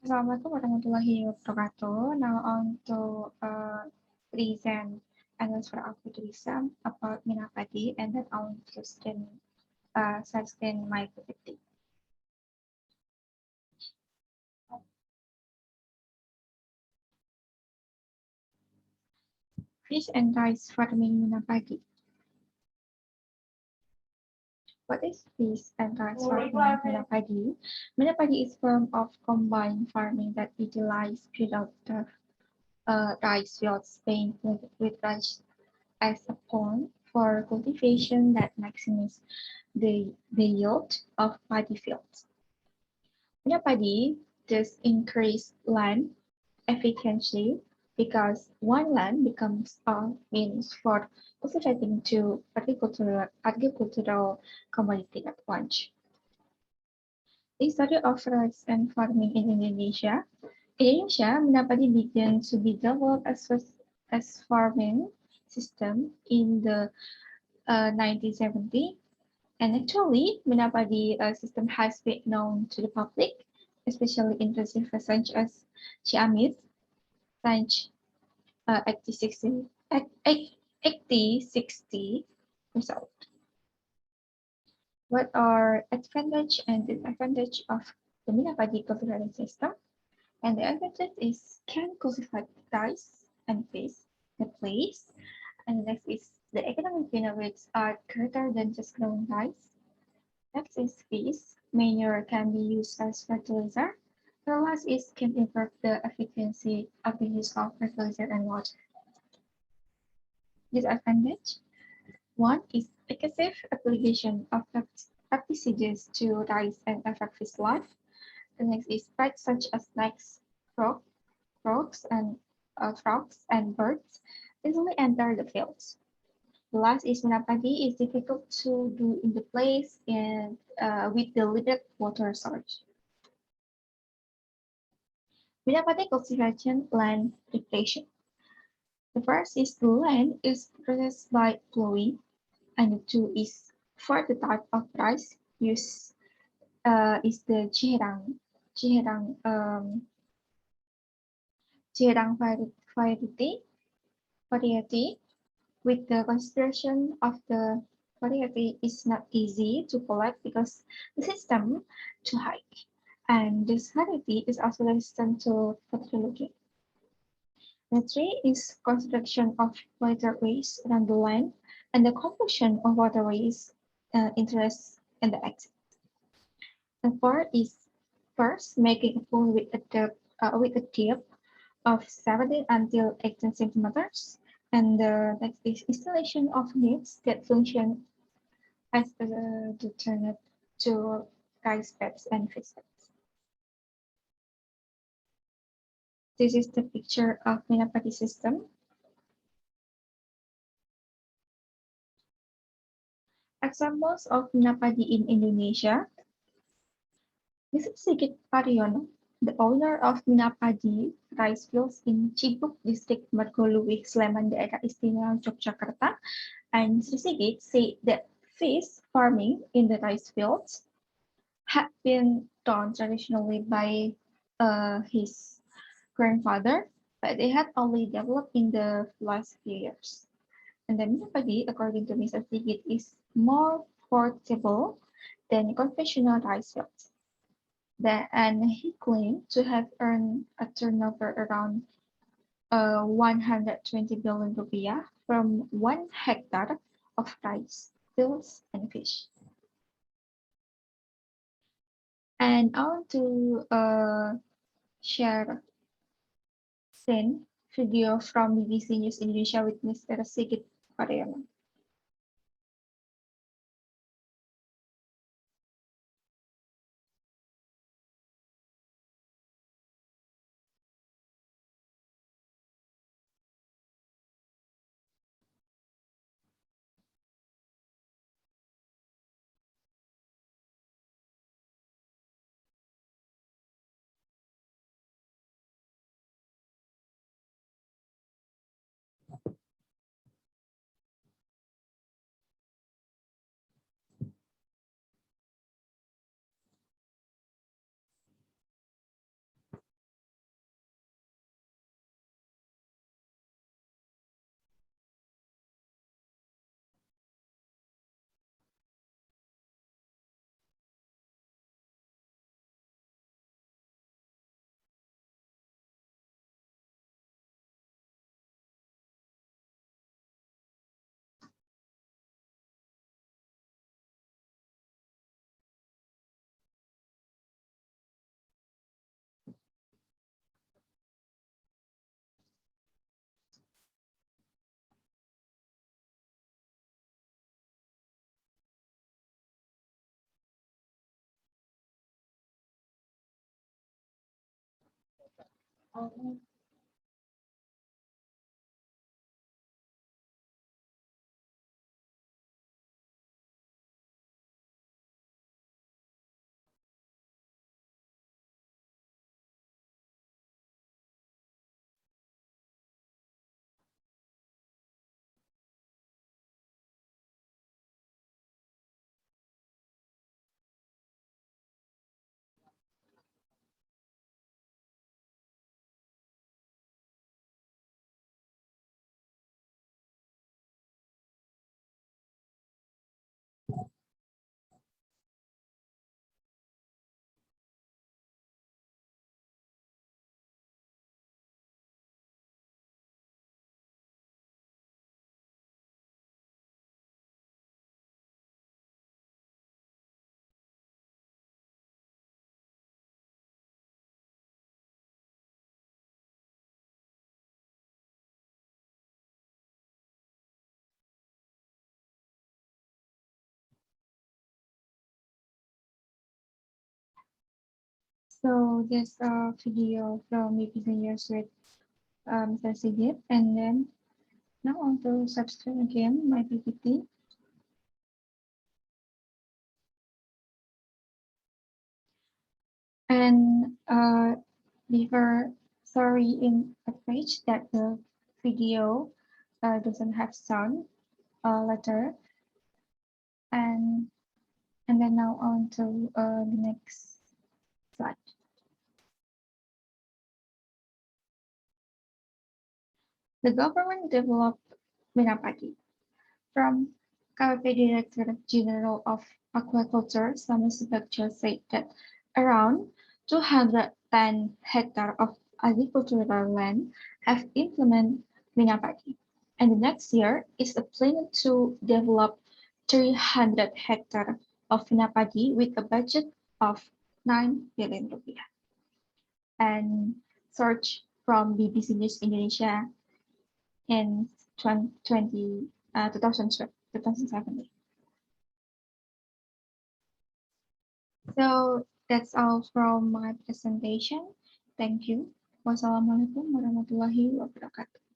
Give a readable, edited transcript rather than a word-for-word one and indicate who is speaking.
Speaker 1: Assalamualaikum warahmatullahi wabarakatuh. Now on to present answer of tourism about Minapadi and then on to sustain my perspective. Fish and rice farming Minapadi. What is fish and rice farming Minapadi? Minapadi is a form of combined farming that utilizes productive rice fields being with rice as a pond for cultivation that maximizes the yield of paddy fields. Minapadi thus increase land efficiency because one land becomes a means for cultivating two agricultural commodity at once. The study of rice and farming in Indonesia. In Indonesia, Minapadi began to be developed as farming system in the 1970s. And actually, Minapadi system has been known to the public, especially in reservoirs such as Ciamis, such 8060 result. What are advantage and disadvantage of the Minapadi cultivating system? And the advantage is can cultivate rice and fish the place. And next is the economic benefits are greater than just growing rice. Next is fish. Manure can be used as fertilizer. The last is can improve the efficiency of the use of fertilizer and water. Disadvantage. One is excessive application of pesticides to rice and affect fish life. The next is pests such as snakes, frogs, and birds easily enter the fields. The last is Minapadi is difficult to do in the place and with the limited water source. Minapadi cultivation land depletion. The first is the land is processed by plowing, and the two is for the type of rice used is the Chirang variety. With the consideration of the variety is not easy to collect because the system too high, and this variety is also resistant to pathology. The three is construction of waterways around the land and the completion of waterways interest in the exit. The fourth is first making a pool with a depth of 17 until 18 centimeters. And the next is installation of nets that function as the alternate to rice beds and fish beds. This is the picture of Minapadi system. Examples of Minapadi in Indonesia. Mr. Sigit Pariono, the owner of Minapadi rice fields in Cibuk district Margoluwih, Sleman, Daerah Istimewa Yogyakarta, and Mr. Sigit said that fish farming in the rice fields had been done traditionally by his grandfather, but they had only developed in the last few years. And the Minapadi, according to Mr. Sigit, is more portable than conventional rice fields. And he claimed to have earned a turnover around 120 billion rupiah from 1 hectare of rice fields and fish. And I want to share scene video from BBC News Indonesia with Mr. Sigit Pariono. So this video from maybe the years with Mr. Sigit, and then now on to subscribe again my PPT. And before, sorry in a page that the video doesn't have sound letter, and then now on to the next slide. The government developed Minapati from KPP Director General of Aquaculture. Some inspectors said that around 210 hectares of agricultural land have implemented Minapati, and the next year is planned to develop 300 hectares of Minapati with a budget of 9 billion rupiah. And search from BBC News Indonesia in 2017. So that's all from my presentation. Thank you. Wassalamualaikum warahmatullahi wabarakatuh.